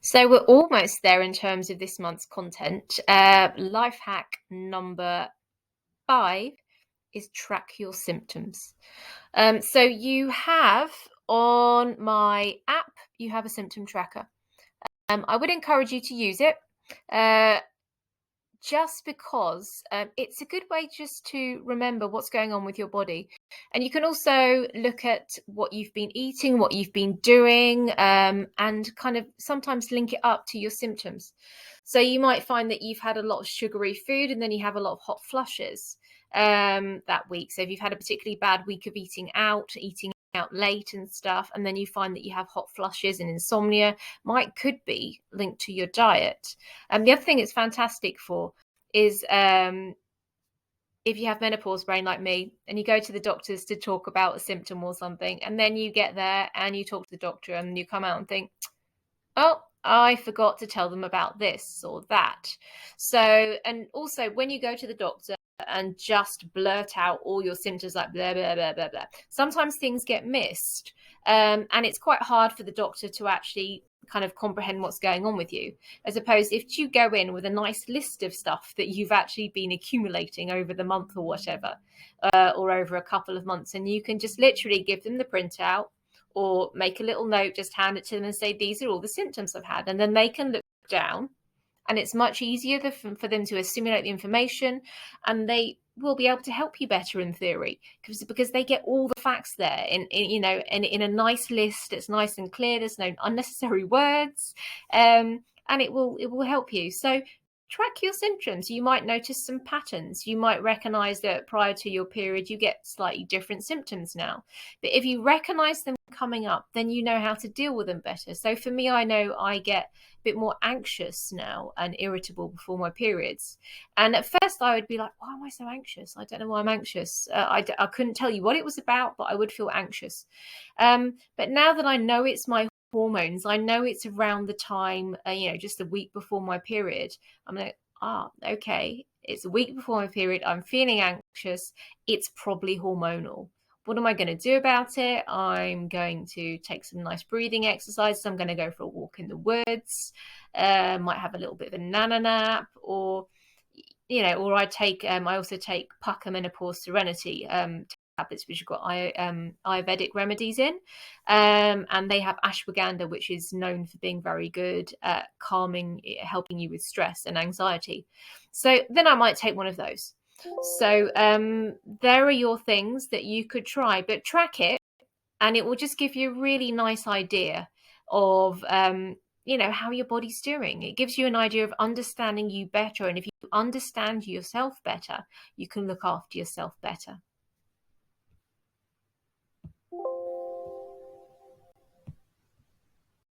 So we're almost there in terms of this month's content. Life hack number 5 is track your symptoms. So you have on my app, you have a symptom tracker. I would encourage you to use it. Uh, just because it's a good way just to remember what's going on with your body. And you can also look at what you've been eating, what you've been doing, and kind of sometimes link it up to your symptoms. So you might find that you've had a lot of sugary food and then you have a lot of hot flushes that week. So if you've had a particularly bad week of eating out late and stuff, and then you find that you have hot flushes and insomnia, could be linked to your diet. And the other thing it's fantastic for is if you have menopause brain like me and you go to the doctors to talk about a symptom or something, and then you get there and you talk to the doctor and you come out and think, oh, I forgot to tell them about this or that. So, and also when you go to the doctor and just blurt out all your symptoms like blah, blah, blah, blah, blah, sometimes things get missed. And it's quite hard for the doctor to actually kind of comprehend what's going on with you, as opposed if you go in with a nice list of stuff that you've actually been accumulating over the month or whatever, or over a couple of months, and you can just literally give them the printout or make a little note, just hand it to them and say, these are all the symptoms I've had. And then they can look down, and it's much easier for them to assimilate the information, and they will be able to help you better in theory because they get all the facts there in a nice list. It's nice and clear. There's no unnecessary words, and it will help you. So track your symptoms. You might notice some patterns. You might recognize that prior to your period, you get slightly different symptoms now. But if you recognize them coming up, then you know how to deal with them better. So for me, I know I get a bit more anxious now and irritable before my periods. And at first I would be like, why am I so anxious? I don't know why I'm anxious. I couldn't tell you what it was about, but I would feel anxious. But now that I know it's my hormones, I know it's around the time, just a week before my period. I'm like, okay, it's a week before my period. I'm feeling anxious. It's probably hormonal. What am I going to do about it? I'm going to take some nice breathing exercises. I'm going to go for a walk in the woods. Might have a little bit of a nana nap, or I also take Pucker Menopause Serenity tablets, which have got Ayurvedic remedies in, and they have ashwagandha, which is known for being very good at helping you with stress and anxiety. So then I might take one of those. So there are your things that you could try, but track it, and it will just give you a really nice idea of how your body's doing. It gives you an idea of understanding you better, and if you understand yourself better, you can look after yourself better.